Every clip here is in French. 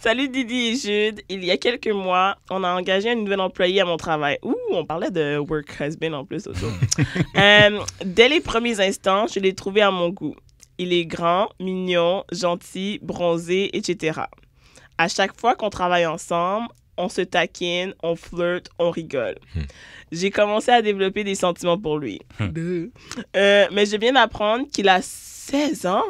Salut Didi et Jude. Il y a quelques mois, on a engagé une nouvelle employée à mon travail. Ouh, on parlait de work husband en plus autour. Dès les premiers instants, je l'ai trouvé à mon goût. Il est grand, mignon, gentil, bronzé, etc. À chaque fois qu'on travaille ensemble, on se taquine, on flirte, on rigole. J'ai commencé à développer des sentiments pour lui. Mais je viens d'apprendre qu'il a 16 ans.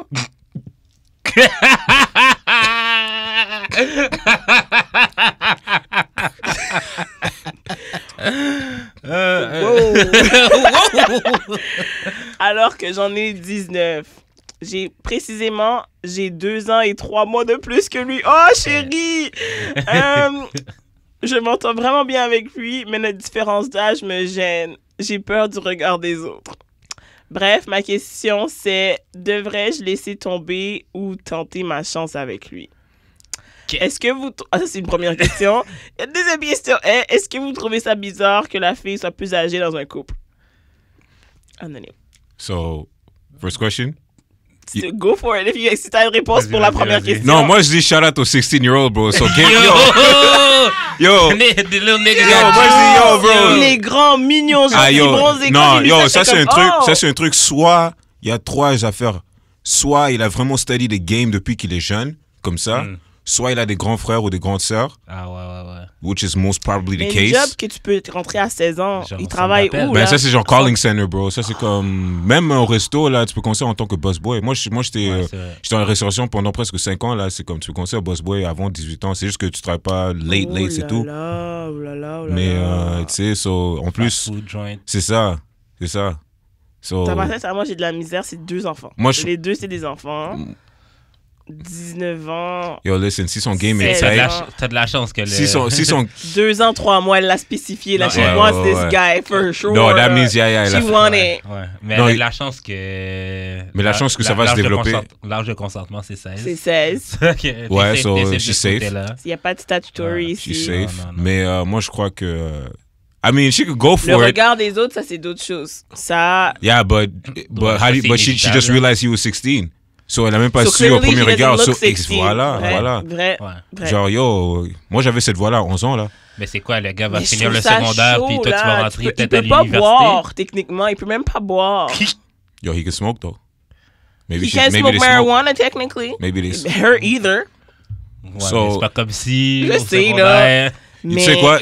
Alors que j'en ai 19. J'ai 2 ans et 3 mois de plus que lui. Oh, chérie! Je m'entends vraiment bien avec lui, mais notre différence d'âge me gêne. J'ai peur du regard des autres. Bref, ma question c'est, devrais-je laisser tomber ou tenter ma chance avec lui? Est-ce que vous... Ah, ça, c'est une première question. La deuxième question est, est-ce que vous trouvez ça bizarre que la fille soit plus âgée dans un couple? Anonyme. So, first question? Go for it. Si t'as une réponse pour la première question. Non, moi, je dis shout out aux 16-year-old, bro. So, yo. The little nigga Moi, je dis yo, bro. Il est grand, mignon, gentil, bronzé. Non, yo, ça, c'est un truc. Ça, c'est un truc. Soit, il y a 3 âges à faire. Soit, il a vraiment study the game depuis qu'il est jeune, comme ça. Soit il a des grands frères ou des grandes sœurs. Ah ouais. Which is most probably the case. case. Un job que tu peux rentrer à 16 ans. Genre, il travaille où, ben, là? ça, c'est genre calling center, bro. Ça, c'est comme... Même au resto, là, tu peux commencer en tant que boss boy. Moi, j'étais dans la restauration pendant presque 5 ans, là. C'est comme tu peux commencer à boss boy avant 18 ans. C'est juste que tu travailles pas late, c'est tout. Mais, tu sais, en plus, c'est ça. So, moi, j'ai de la misère. C'est 2 enfants. Les 2, c'est des enfants. 19 ans. Yo, listen, si son game est t'as de la chance que si son 2 ans, 3 mois, elle l'a spécifié. Là, she wants this guy for sure. No, that means she want it. Mais elle a de la chance que... Mais la chance que ça va se développer. L'âge de consentement, c'est 16. C'est 16. Ouais, so she's safe. Il n'y a pas de statutory ici. She's safe. Mais moi, je crois que... I mean, she could go for it. Le regard des autres, ça, c'est d'autres choses. Ça... Yeah, but she just realized he was 16. So, elle n'a même pas su au premier regard. Voilà. Vrai. Genre, yo, moi, j'avais cette voix-là à 11 ans, là. Mais c'est quoi, le gars va finir le secondaire, puis toi, tu vas rentrer peut-être à l'université? Il peut pas boire, techniquement. Il peut même pas boire. Yo, he can smoke, though. He can't smoke marijuana, technically. Maybe they smoke. Her either. C'est pas comme si... Je sais, là. Mais tu sais quoi,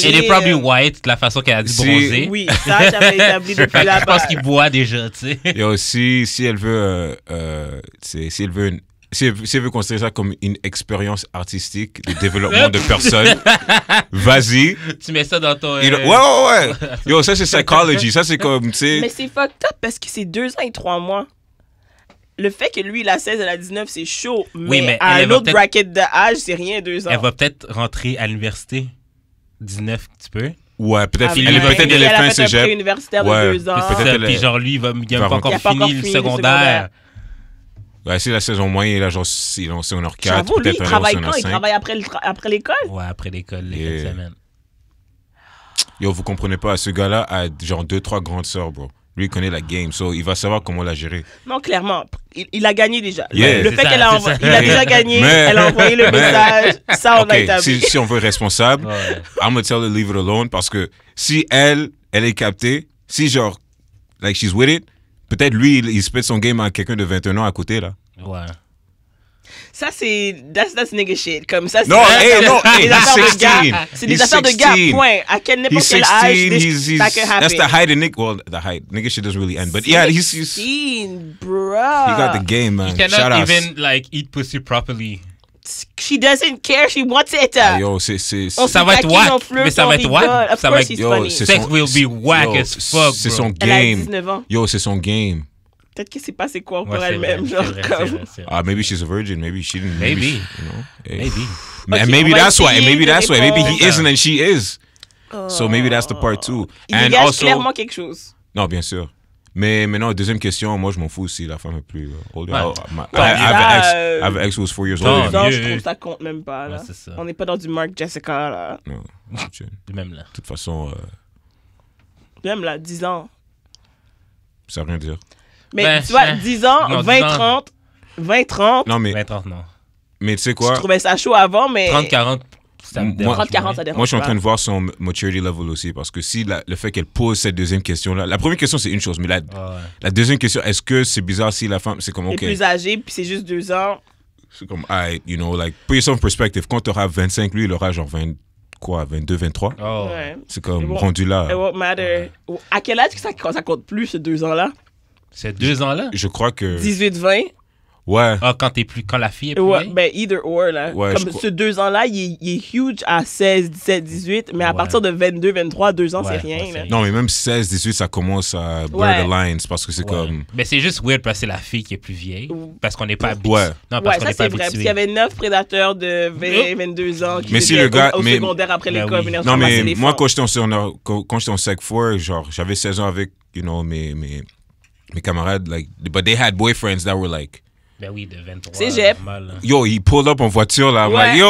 elle est probably white, de la façon qu'elle a dit bronzer. Oui, ça, j'avais établi depuis là-bas. Je pense qu'il boit déjà, tu sais. Et aussi, si elle veut, si elle veut considérer ça comme une expérience artistique de développement de personnes, vas-y. Tu mets ça dans ton... Ouais. Yo, ça, c'est psychology. Ça, c'est comme, tu sais... Mais c'est fucked up parce que c'est 2 ans et 3 mois. Le fait que lui, il a 16, elle a 19, c'est chaud. Mais à un autre bracket d'âge, c'est rien, 2 ans. Elle va peut-être rentrer à l'université. 19, tu peux. Ouais, peut-être. Elle est peut-être de fin cégep. Elle a universitaire de 2 ans. Puis genre, lui, il n'a pas encore fini le secondaire. Ouais, si la saison moyenne, là, genre, il est en secondaire 4. J'avoue, lui, il travaille quand? Il travaille après l'école? Ouais, après l'école, les fins de semaine. Yo, vous comprenez pas, ce gars-là a genre 2-3 grandes sœurs, bro. Lui, il connaît la game, so il va savoir comment la gérer. Non, clairement. Il a gagné déjà. Yeah, le fait qu'elle a envoyé... Il a déjà gagné, elle a envoyé le message. Ça, on a établi. Si on veut être responsable, I'm gonna tell her leave it alone, parce que si elle est captée, si genre, like she's with it, peut-être lui, il split son game à quelqu'un de 21 ans à côté, là. Ouais. Ça, c'est... That's nigga shit. Comme ça, c'est... Non, des affaires de gars. C'est des affaires de gars, point. À n'importe quel âge, ça can happen. That's the height of Nick. Well, the height. Nigga shit doesn't really end. But yeah, he's... 16, bro. He got the game, man. He cannot even, like, eat pussy properly. She doesn't care. She wants it. Yo, ça va être whack. Mais ça va être whack. Ça va être... Sex will be whack as fuck, c'est son game. Elle a 19 ans. Yo, c'est son game. Peut-être que c'est pas c'est quoi pour elle-même, genre comme... Maybe she's a virgin, maybe she didn't... Maybe. You know? Maybe. And maybe that's why. Maybe he isn't and she is. So maybe that's the part too. Il dégage clairement quelque chose. Non, bien sûr. Mais maintenant, deuxième question, moi je m'en fous si la femme est plus older. I have an ex who was 4 years old. Non, je trouve ça compte même pas, là. On n'est pas dans du Mark Jessica, là. Non, même là. De toute façon... Même là, 10 ans. Ça veut rien dire. Mais tu vois, 10 ans, 20-30. Non, mais... 20-30, non. Mais tu sais quoi? Je trouvais ça chaud avant, mais... 30-40, ça me dérange. 30-40, ça dérange. Moi, je suis en pas. train de voir son maturity level aussi. Parce que si le fait qu'elle pose cette deuxième question-là. La première question, c'est une chose. Mais la deuxième question, est-ce que c'est bizarre si la femme. C'est comme, OK. Elle est plus âgée, puis c'est juste 2 ans. C'est comme, you know, like, put yourself in perspective. Quand tu auras 25, lui, il aura genre 22, 23. Oh. Ouais. C'est comme rendu là. It won't matter. À quel âge que ça compte plus, ces 2 ans-là? Ces 2 ans-là? Je crois que. 18-20? Ouais. Ah, quand la fille est plus Ouais, vieille? ben, either or, là. Ouais, Comme ce 2 ans-là, il est huge à 16, 17, 18, mais à partir de 22, 23, 2 ans, c'est rien, là. Non, mais même 16, 18, ça commence à blur the lines parce que c'est comme. Mais c'est juste weird parce que c'est la fille qui est plus vieille. Parce qu'on n'est pas habitué. Ouais. Non, parce qu'on ça, n'est pas c'est vrai. Parce habitué. qu'il y avait 9 prédateurs de 20, 22 ans qui Mais si étaient le gars- au mais- secondaire après Ben l'école. oui. venir Non, ramasser mais les moi, fonds. quand j'étais en Sec 4, genre, j'avais 16 ans avec, you know, mes camarades, like, but they had boyfriends that were like, Ben oui, de 23. Cégep. normal, là. yo, ils pull up en voiture, là. I'm Ouais. like, yo,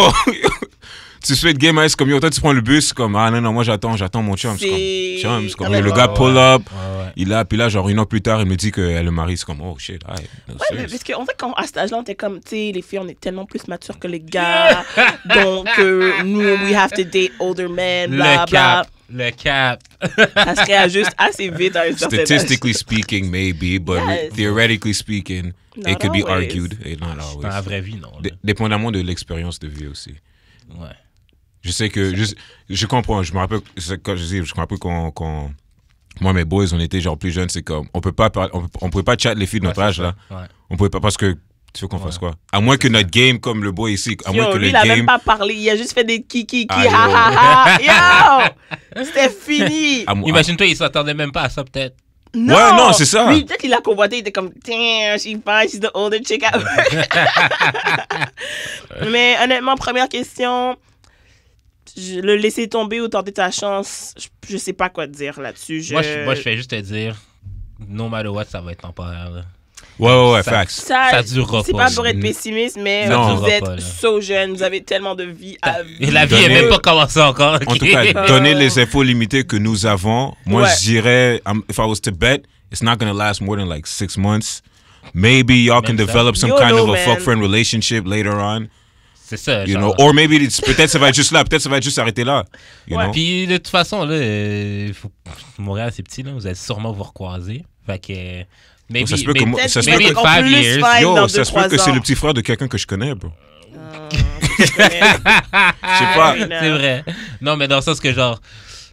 tu fais de game ice comme yo, toi, tu prends le bus, comme, ah non, moi, j'attends mon chum. C'est- C'est comme, Ah, le ouais, gars pull up, Ouais. il est là, puis là, genre, 1 an plus tard, il me dit qu'elle le marie, c'est comme, oh shit, no, Ouais, mais serious. parce qu'en fait, à cet âge-là, on était comme, tu sais, les filles, on est tellement plus matures que les gars. Donc, nous, we have to date older men, bla, bla. Le cap. Ça se réajuste assez vite à un certain âge. Statistically speaking, maybe, but Yes. theoretically speaking, Not it could be always. argued. Et not always. Dans la vraie vie, non. là. Dépendamment de l'expérience de vie aussi. Ouais. Je sais que je comprends. Je me rappelle quand je me rappelle quand moi mes boys on était genre plus jeunes, c'est comme on pouvait pas chat les filles de notre âge là. Ouais. On pouvait pas parce que tu veux qu'on fasse quoi? À moins que notre game comme le boy ici, à moins Yo, que lui, le il a même game pas parlé. Il a juste fait des kiki, Ah, ha, ha, ha. Yo! C'était fini. Imagine-toi, il s'attendait même pas à ça, peut-être. Non! Ouais, non, c'est ça. Lui, peut-être qu'il a convoité. Il était comme, damn, she's fine, she's the older chick out. Mais honnêtement, première question, le laisser tomber ou tenter ta chance, je sais pas quoi te dire là-dessus. Moi, je fais juste te dire, no matter what, ça va être temporaire. Là. ouais, ça- facts. Ça durera C'est pas. pas pour être pessimiste, mais Non. vous Ça durera êtes pas, là. so jeune, vous avez tellement de vie à Et vivre. la vie n'est Donner- même pas commencée encore. En ok? tout cas, donner les infos limitées que nous avons, moi Ouais. je dirais if I was to bet, it's not going to last more than like 6 months. Maybe y'all can Même ça. develop some YOLO, kind of a man. fuck friend relationship later on. C'est ça. You genre. know, or maybe peut-être ça va être juste là, peut-être ça va être juste arrêté là. You know? Puis de toute façon, là, Montréal, c'est petit, là. Vous allez sûrement vous recroiser. Fait que. Maybe, Ça se peut que moi- Peut-être ça se qu'ils peut vont que- être encore 5 plus years. fine Yo, dans ça se peut 2-3 que c'est ans. le petit frère de quelqu'un que je connais, bro. Je connais. Je sais pas. C'est vrai. Non, mais dans le sens que, genre,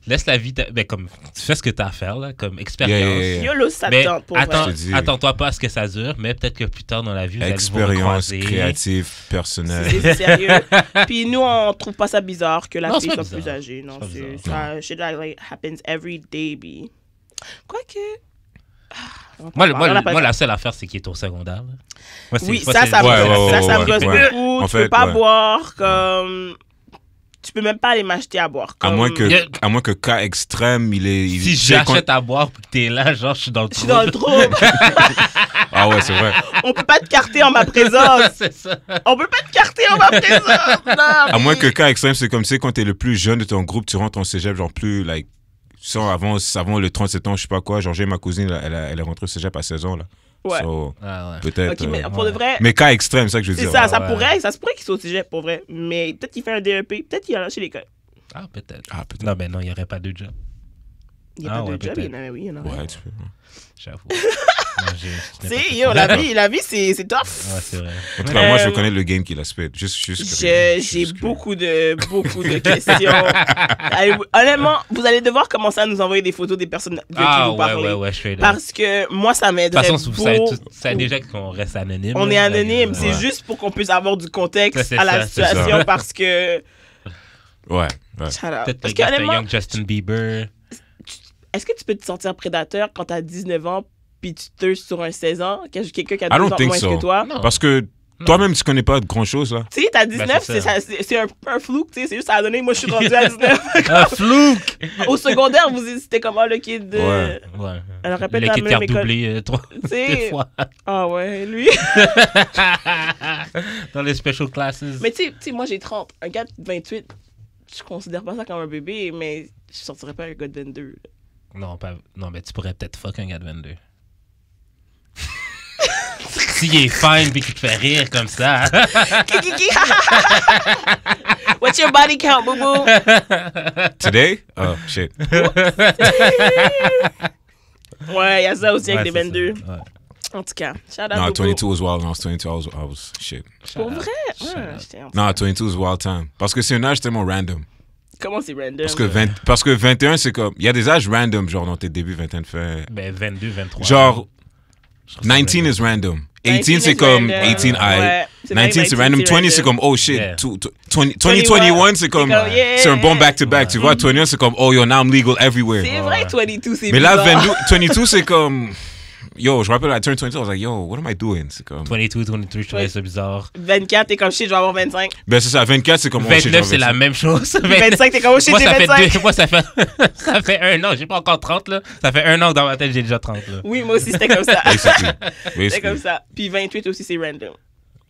laisse la vie. Ben, comme, tu fais ce que t'as à faire, là, comme expérience. Yeah. YOLO, ça Mais tente pour attends, vrai. Je te dis. attends-toi pas à ce que ça dure, mais peut-être que plus tard dans la vie, vous allez vous Expérience recroiser. créative, personnelle. C'est sérieux. Puis nous, on trouve pas ça bizarre que la Non, fille c'est pas soit plus bizarre. âgée. Non, C'est pas c'est bizarre. ça. Shit like happens every day, B. Quoique. Moi, On en a pas- la seule affaire, c'est qu'il est au secondaire. là. Moi, c'est- Oui, moi, ça, c'est- ça me Ouais, gosse. ouais, Ça me ouais, gosse ouais. beaucoup. En Tu fait, peux pas ouais. boire comme. Tu peux même pas aller m'acheter à boire. À Comme... moins que, Yeah. à moins que cas extrême, il est. Si j'achète à boire et que t'es là, genre, je suis dans le Je suis dans le trouble. trou. Ah ouais, c'est vrai. On peut pas te carter en ma présence. C'est ça. On peut pas te carter en ma présence. Non, À moins mais- que cas extrême, c'est comme, tu sais, quand t'es le plus jeune de ton groupe, tu rentres en cégep, genre plus, like, avant le 37 ans, je sais pas quoi. Genre, j'ai ma cousine, elle est rentrée au cégep à 16 ans, là. Ouais. So, Ah, ouais. peut-être. Ok, mais pour de vrai. mais cas extrême, c'est ça que je veux C'est dire. ça, ouais. ça se pourrait qu'il soit au cégep pour vrai. Mais peut-être qu'il fait un DEP, peut-être qu'il a lâché l'école. Ah, peut-être. Ah, peut-être. Non, ben non, il n'y aurait pas de job. Il n'y a Ah pas ouais, de job, peut-être. il y en a, oui, il y en a. Ouais, tu peux. J'avoue. Non, Tu sais, yo, la vie, c'est tough. Ouais, c'est vrai. En tout cas, moi, je Euh, veux connaître le game qu'il a spit. Juste J'ai beaucoup de questions. Allez, honnêtement, vous allez devoir commencer à nous envoyer des photos des personnes de qui Ah, vous parlez. ouais, je suis là. Parce que moi, ça De m'aiderait toute façon, vous savez, beaucoup. vous savez déjà qu'on reste anonyme. On là. est anonyme, c'est Ouais. juste pour qu'on puisse avoir du contexte Ça, c'est à la ça, c'est situation ça. parce que. Ouais. Shut up. Peut-être Parce le que gars, c'est honnêtement, Young Justin Bieber. est-ce que tu peux te sentir prédateur quand t'as 19 ans puis tu te sur un 16 ans, quelqu'un qui a I 2 don't ans de think moins so. que toi? Non. Parce que toi-même, tu connais pas grand-chose, là. Tu sais, t'as 19, c'est ça. c'est un flou, tu sais, c'est juste à donner. Moi, je suis rendu à 19. Un flouk! Au secondaire, vous hésitez comment le kid de. Ouais. Ouais. Elle répète Le la kid qui même a école. redoublé 3 Tu sais. fois Ah ouais, lui. dans les special classes. Mais tu sais, moi, j'ai 30. Un gars de 28, je considère pas ça comme un bébé, mais je sortirais pas un gars de 22. là. Non, mais tu pourrais peut-être fuck un gars de 22. S'il est fine puis qu'il te fait rire comme ça. What's your body count, boo-boo? Today? Oh, shit. Ouais, il y a ça aussi avec les Ouais, c'est 22. ça. Ouais. En tout cas, shout out No, Bobo. 22 was wild. When I was 22, I was shit. Pour vrai? Ouais, j'étais en- No, 22 was wild time. Parce que c'est un âge tellement random. Comment c'est random? Parce que 21, c'est comme... Il y a des âges random, genre dans tes débuts, 21 fait... Ben, 22, 23. Genre, Je trouve ça 19 is random. 18, c'est is comme... random. 18, I. Ouais, c'est 19, c'est random. 20, c'est comme, oh shit. Yeah. 2021, c'est comme... yeah. C'est un bon back-to-back, tu vois. 21, c'est comme, oh yo, now I'm legal everywhere. C'est vrai, 22, c'est Mais là, bizarre. 22, c'est comme... Yo, je me rappelle, I turned 22, I was like, yo, what am I doing? C'est comme... 22, 23, je trouvais ça bizarre. 24, t'es comme shit, je vais avoir 25. Ben c'est ça, 24, c'est comme... oh, shit, 29, c'est genre la même chose. 25, t'es comme oh shit, Moi, j'ai ça fait 25. moi, ça fait un an. J'ai pas encore 30, là. Ça fait un an que dans ma tête, j'ai déjà 30, là. Oui, moi aussi, c'était comme ça. Basically. C'était Basically. comme ça. Puis 28 aussi, c'est random.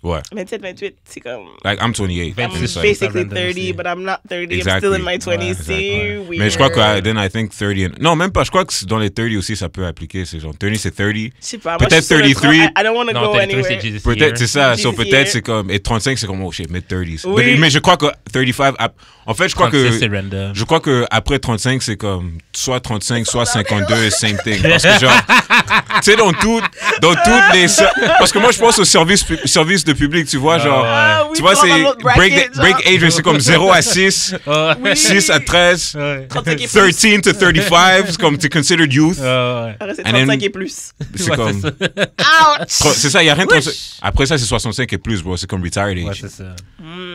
Ouais. 27, 28, c'est comme... Like, I'm 28. I'm I'm c'est ça. basically random 30, aussi. but I'm not 30. Exactly. I'm still in my 20s. Ouais, C'est exactement. weird. Mais je crois que, then I think 30... Non, même pas. Je crois que dans les 30 aussi, ça peut appliquer. C'est genre, 30, c'est 30. Je sais pas. Peut-être moi, je suis sur le 33. I don't want to Non, go 33, anywhere. c'est Jesus Peut-être, Year. c'est ça. This So, year. peut-être, c'est comme... Et 35, c'est comme, oh shit, mid-30s. Oui. Mais je crois que 35... En fait, je crois 36, que... c'est random. Je crois que après 35, c'est comme soit 35, soit 52, same thing. Parce que genre, tu sais, dans toutes les... Parce que moi, je pense au service de public, tu vois, genre... Ah oui, Tu vois, tu vas dans c'est l'autre bracket, break genre. age, c'est comme 0 à 6, Ouais. 6 à 13, Ouais. 35 et plus. 13 to 35, c'est comme t'es considered youth. Ouais. Après, c'est And then- 35 et plus. C'est Ouais, comme... c'est ça. Ouch! C'est ça, il y a rien de... Wesh. Après ça, c'est 65 et plus, bro. C'est comme retired Ouais, age. c'est ça.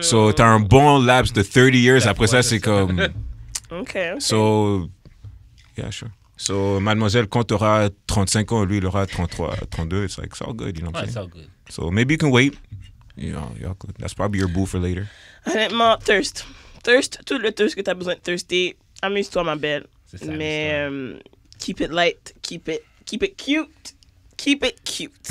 So, t'as un bon laps de 30 years. Après Ouais, ça, c'est c'est ça. comme... OK. So, yeah, sure. So, mademoiselle, quand t'auras 35 ans, lui, il aura 33, 32. It's like, it's all good, you know what Ouais, I'm c'est saying? all good. So, maybe you can wait. You know, y'all could- that's probably your boo for later. Honnêtement, thirst. Thirst, tout le thirst que t'as besoin de thirster. Amuse-toi, ma belle. C'est ça, Mais keep it light. Keep it cute. Keep it cute.